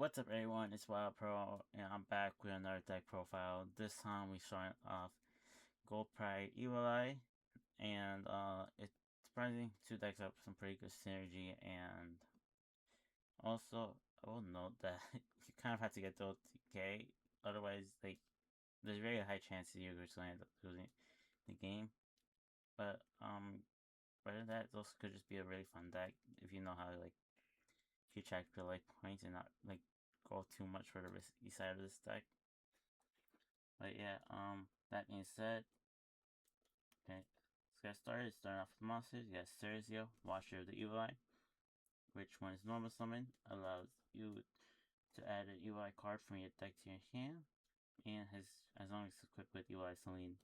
What's up, everyone? It's Wild Pro, and I'm back with another deck profile. This time we start off Gold Pride Evil Eye, and it's surprising two decks have some pretty good synergy. And also, I will note that you kind of have to get those TK, otherwise, there's a very high chance that you're going to end up losing the game. But rather than that, those could just be a really fun deck if you know how to keep track of your points and not go too much for the risky side of this deck. But yeah, that being said, okay, let's get started. Starting off with monsters, you got Cerzio, Watcher of the Evil Eye, which when it's normal summon, allows you to add an Evil Eye card from your deck to your hand, and as long as it's equipped with Evil Eye Celine,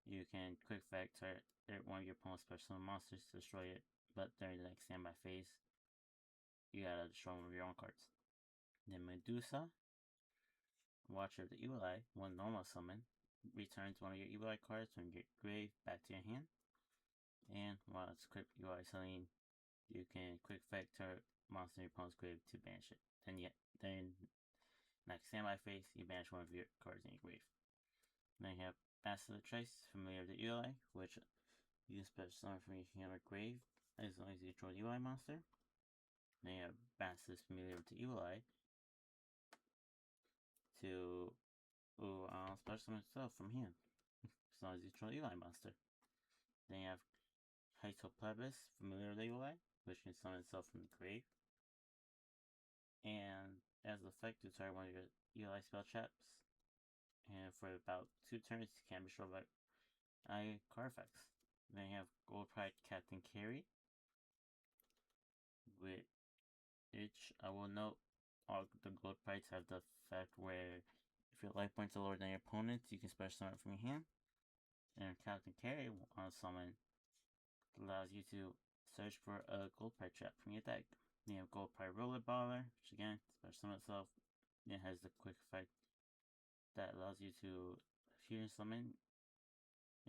you can quick effect target one of your opponent's special monsters to destroy it, but during the next standby phase, you gotta destroy one of your own cards. Then Medusa, Watcher of the Evil Eye, one normal summon, returns one of your Evil Eye cards from your grave back to your hand. And while it's equipped Evil Eye Celine, you can quick effect target monster in your opponent's grave to banish it. Then next standby phase, you banish one of your cards in your grave. Then you have Master of the Trace, Familiar of the Evil Eye, which you can special summon from your hand or grave as long as you control the Evil Eye monster. Then you have Master's Familiar of the Evil Eye to special summon itself from hand as long as you control the Evil Eye monster. Then you have Hytoplebus, Familiar of the Evil Eye, which can summon itself from the grave. And as an effect, to target one of your Evil Eye spell traps. And for about 2 turns, it can be destroyed by card effects. Then you have Gold Pride Captain Carry, which I will note all the Gold Prides have the effect where if your life points are lower than your opponent's, you can special summon it from your hand. And Captain Carry on summon allows you to search for a Gold Pride trap from your deck. Then you have Gold Pride Roller Baller, which again, special summon itself. It has the quick effect that allows you to fusion summon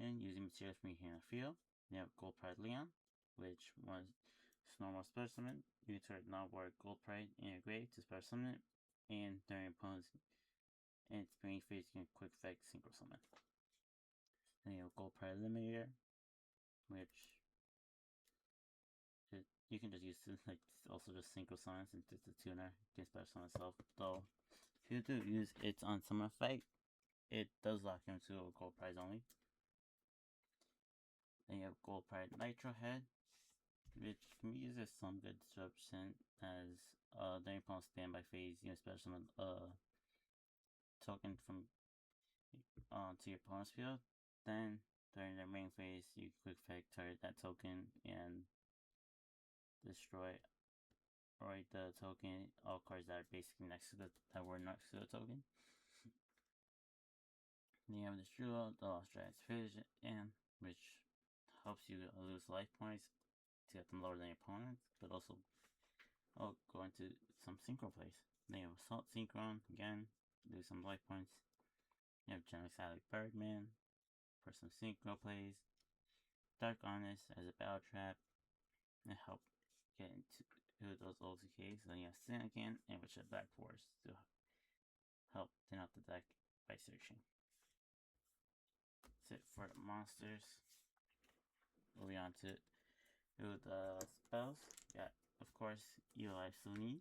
and using materials from your hand or field. Then you have Gold Pride Leon, which was normal special summon. You insert non-word Gold Pride in your grave to special summon it, and during your opponent's in its main phase, you can quick effect synchro summon. Then you have Gold Pride Eliminator, which you can just use to also just synchro summon since it's a tuner. You can special summon itself. Though if you do use it on summon effect, it does lock him to a Gold Prize only. Then you have Gold Pride Nitro Head, which can be used as some good disruption as during opponent's standby phase, you can special summon a token from to your opponent's field. Then during their main phase, you quick effect target that token and destroy the token, all cards that are basically next to that were next to the token. Then you have Destroy the Lost Giant's Vision, and which helps you lose life points to get them lower than your opponents, but also go into some synchro plays. Then you have Assault Synchron, again, lose some life points. You have General Sally Birdman for some synchro plays. Dark Honest as a battle trap, and help get into those OTKs. Then you have Sin again, and which is Black Force to help thin out the deck by searching. That's it for the monsters. Moving on to the spells. Yeah, of course, Evil Eye Celine,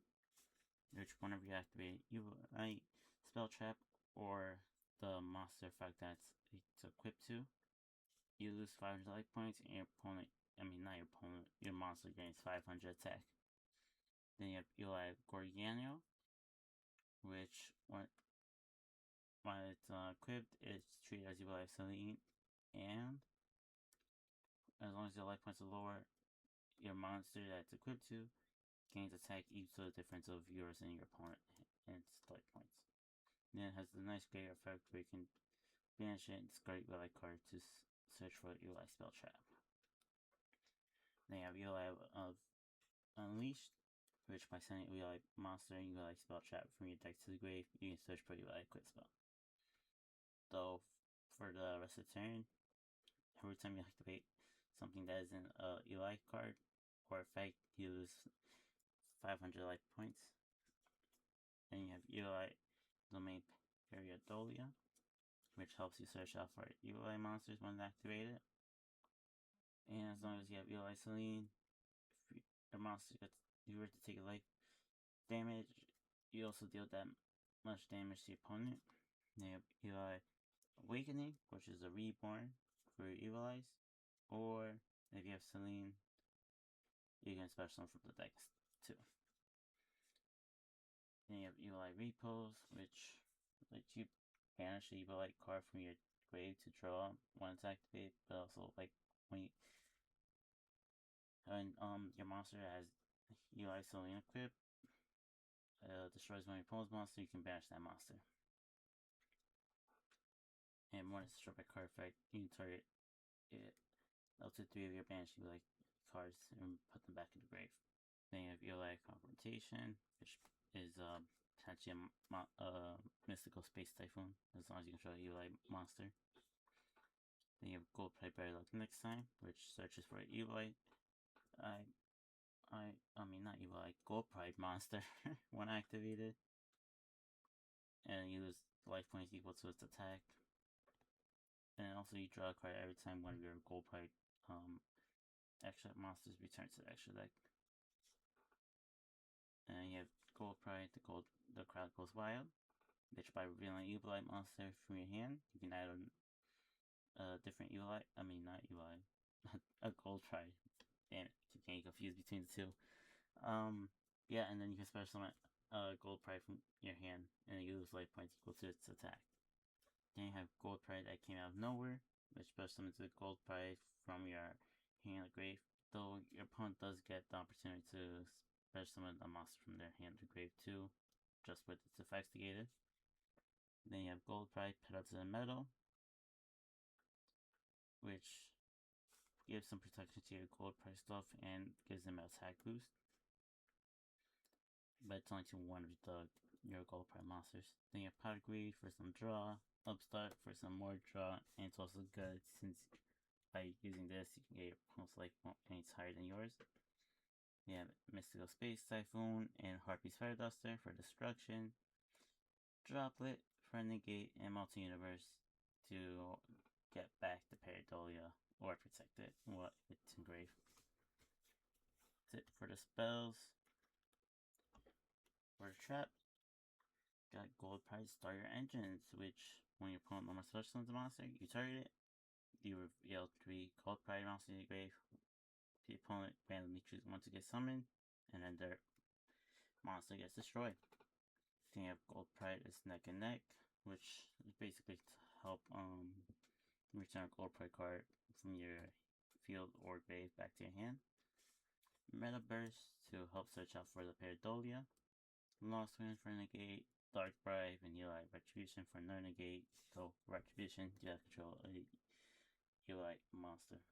which whenever you activate Evil Eye spell trap or the monster effect that's it's equipped to, you lose 500 life points, and your opponent, your monster gains 500 attack. Then you have Evil Eye Gorgiano, which when it's equipped, it's treated as Evil Eye Celine, and as long as your life points are lower, your monster that's equipped to gains attack equal to the difference of yours and your opponent and its life points. Then it has the nice great effect where you can banish it and discard Evil Eye card to search for Evil Eye spell trap. Then you have Evil Eye of Unleashed, which by sending Evil Eye monster and Evil Eye spell trap from your deck to the grave, you can search for Evil Eye quit spell. Though for the rest of the turn, every time you activate something that isn't a Evil Eye card or effect, you lose 500 life points. And Eli Domain Periodolia, which helps you search out for Eli monsters when activated. And as long as you have Eli Celine, if your monster gets you were to take life damage, you also deal that much damage to your opponent. Then you have Eli Awakening, which is a reborn for your Evil Eyes. Or if you have Celine, you can special them from the decks too. Then you have Evil Eye Repose, which lets you banish the Evil Eye card from your grave to draw when it's activated, but also like when you your monster has Evil Eye Celine equipped, destroys one of your opponent's monster, you can banish that monster. And when it's destroyed by card effect, you can target it up to 3 of your banished Evil Eye cards and put them back in the grave. Then you have Evil Eye Confrontation, which is potentially a mystical space typhoon, as long as you control an Evil Eye monster. Then you have Gold Play Better Luck Next Time, which searches for an Evil Eye. Not Evil Eye, Gold Pride monster when activated. And you lose life points equal to its attack. And also you draw a card every time one of your Gold Pride extra monsters returns to the extra deck. And you have Gold Pride, the crowd goes wild, which by revealing an Evil Eye monster from your hand, you can add a different Evil Eye. Not Evil Eye, a Gold Pride. Damn it, keep getting confused between the two. Yeah, and then you can special summon Gold Pride from your hand, and you lose life points equal to its attack. Then you have Gold Pride that came out of nowhere, which special summons a Gold Pride from your hand or grave, though your opponent does get the opportunity to special summon a monster from their hand or grave too, just with its effects negated. Then you have Gold Pride Pedal to the Metal, which gives some protection to your Gold Pride stuff and gives them an attack boost. But it's only to one of your Gold Pride monsters. Then you have Powder Greed for some draw, Upstart for some more draw, and it's also good since by using this you can get your opponent's life points higher than yours. You have Mystical Space Typhoon and Harpy's Fire Duster for destruction, Droplet for negate, and Multi-Universe to get back the Pareidolia or protect it while it's engraved. That's it for the spells. For the trap, got Gold Pride Start Your Engines, which when your opponent normally special summons a monster, you target it, you reveal 3 Gold Pride monsters in your grave. The opponent randomly chooses one to get summoned, and then their monster gets destroyed. Then you have Gold Pride is Neck and Neck, which is basically to help return a Gold Pride card from your field or grave back to your hand. Meta Burst to help search out for the Pareidolia. Lost Wind for negate, Dark Bribe, and Eli Retribution for no negate. So Retribution, you have control of a Eli monster.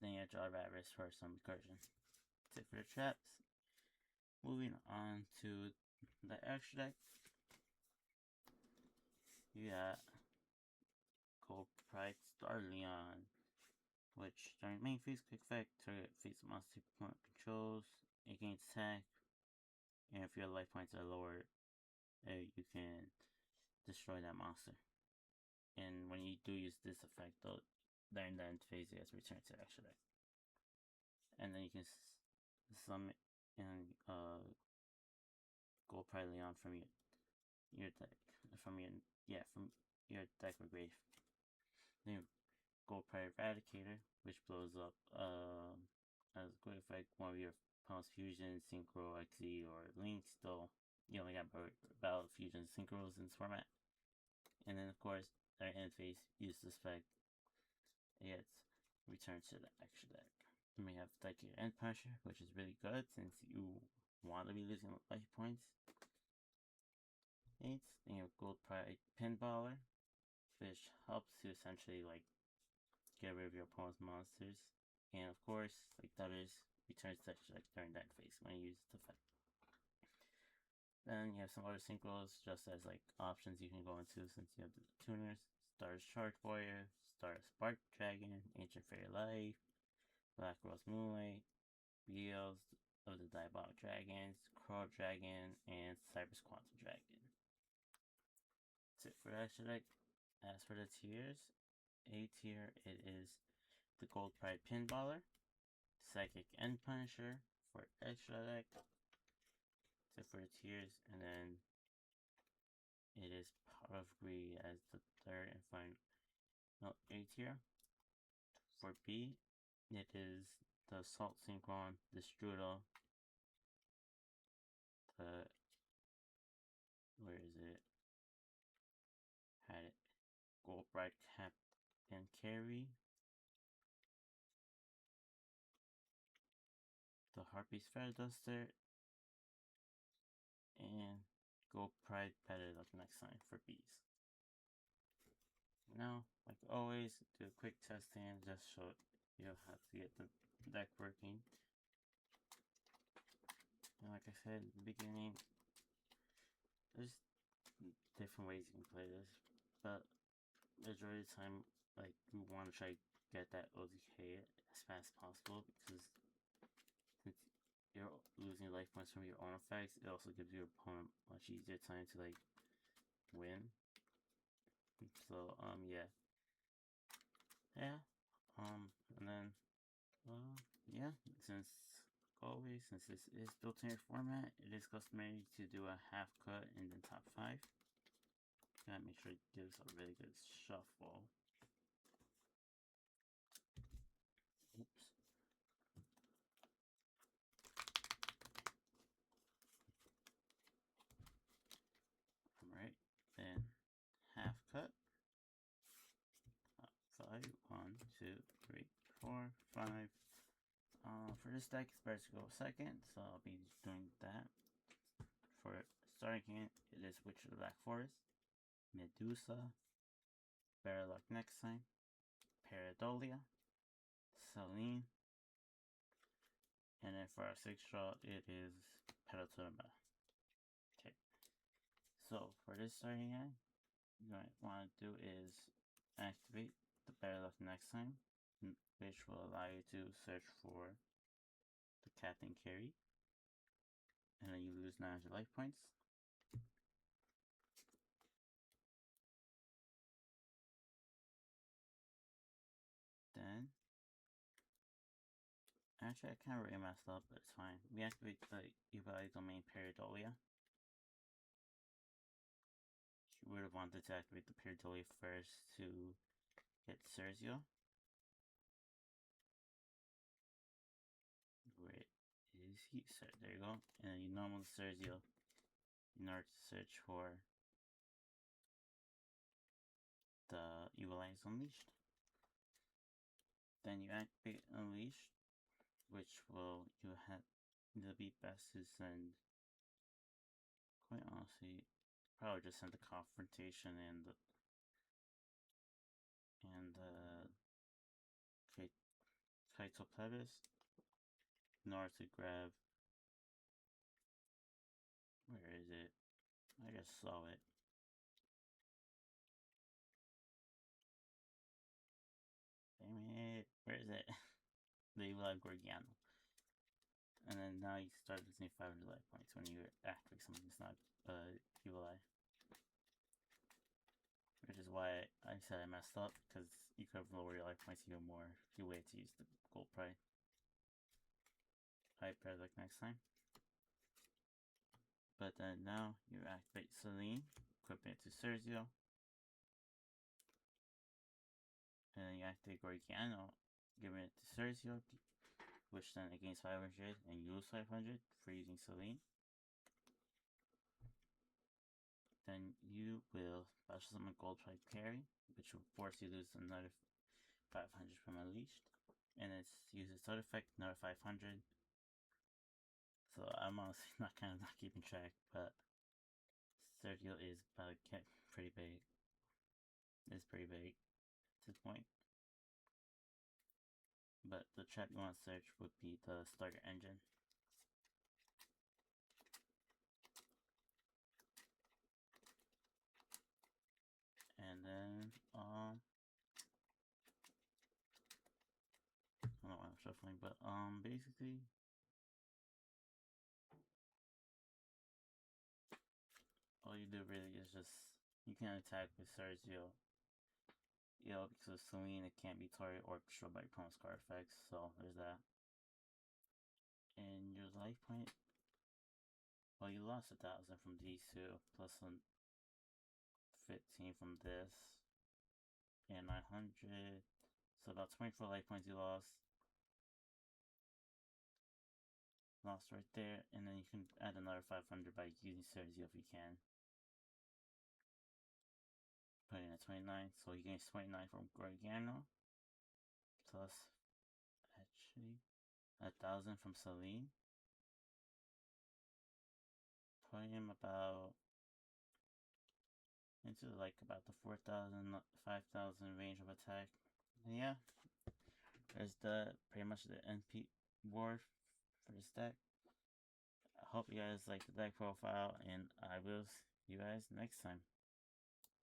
Then you have Draw Rat Wrist for some recursion. That's it for the traps. Moving on to the extra deck. You got Gold Pride Star Leon, which during main phase quick effect, target face monster opponent controls, it gains attack, and if your life points are lower, you can destroy that monster. And when you do use this effect, though, during the end phase, it gets returned to the extra deck. And then you can summon and Gold Pride Leon from your deck, from your deck or grave. Then Gold Pride Eradicator, which blows up as a quick effect one of your opponent's fusion, synchro, XZ, or links, though you only got about fusion synchros in this format. And then of course their end phase use this effect, it gets returned to the extra deck. Then we have Psychic End Punisher, which is really good since you want to be losing life points. Then you have Gold Pride Pinballer, which helps to essentially get rid of your opponent's monsters. And of course, like the others, returns to extra deck during that phase when you use the effect. Then you have some other synchros, just as options you can go into since you have the tuners. Stars Charge Warrior, Star Spark Dragon, Ancient Fairy Life, Black Rose Moonlight, BL's of the Diabolic Dragons, Crawl Dragon, and Cyber's Quantum Dragon. That's it for the extra deck. As for the tiers, A tier, it is the Gold Pride Pinballer, Psychic End Punisher for extra deck. That's it for the tiers, and then it is Power of Greed as the third and final A tier. For B, it is the Assault Synchron, the Strudel, the, where is it? Had it. Gold Bright Cap and Carry, the Harpy's Feather Duster, and Gold Pride Better Luck next time for B's. Now, like always, do a quick testing just so you'll have to get the deck working. And like I said in the beginning, there's different ways you can play this, but majority of the time, like, you want to try to get that OTK as fast as possible, because since you're losing life points from your own effects, it also gives your opponent much easier time to, like, win. So, yeah. Yeah. And then, yeah, since always, since this is Dueltainer format, it is customary to do a half cut and then top 5. Gotta make sure it gives a really good shuffle. Oops. Alright, then half cut. 5, 1, 2, 3, 4, 5. For this deck, it's better to go second, so I'll be doing that. For starting hand, it is Witch of the Black Forest, Medusa, Better Luck Next Time, Paradolia, Celine, and then for our 6th draw, it is Pedal to the Metal. Okay, so for this starting hand, what you want to do is activate the Better Luck Next Time, which will allow you to search for the Captain Carry, and then you lose 900 life points. Then, actually I kind of really messed up, but it's fine. We activate the Evil Domain Paradolia. You would have wanted to activate the Paradolia first to get Cerzio. Where is he? So, there you go. And then you normal Cerzio in order to search for the Evil Eyes Unleashed. Then you activate Unleashed, which will it'll be best to send, quite honestly, probably just send the Confrontation and the Kaitoplevis in order to grab, where is it? I just saw it. Damn it, where is it? The Evil Eye Gorgiano. And then now you start losing 500 life points when you activate something that's not Evil Eye. Which is why I said I messed up, because you could have lowered your life points even more if you wait to use the Gold Pride. Better Luck Next Time. But then now you activate Celine, equipping it to Cerzio. And then you activate Gorgiano, giving it to Cerzio, which then against 500 and you lose 500 for using Celine. Then you will special summon Gold Pride Carry, which will force you to lose another 500 from Unleashed. And it uses side effect, another 500. So I'm honestly not keeping track, but Sergio is about to get pretty big. It's pretty big at this point. But the trap you want to search would be the starter engine. And then, I don't know why I'm shuffling, but basically, all you do really is just, you can attack with Sergio. Because with Celine it can't be targeted or destroyed by opponent's card effects, so there's that. And your life point, well, you lost 1,000 from these two, plus some 15 from this, and 900, so about 24 life points you lost. Lost right there, and then you can add another 500 by using Sergio if you can. Putting at 29, so he gains 29 from Gargano, plus actually 1,000 from Celine. Putting him about into like about the 4,000, 5,000 range of attack. And yeah, there's the pretty much the NP board for this deck. I hope you guys like the deck profile, and I will see you guys next time.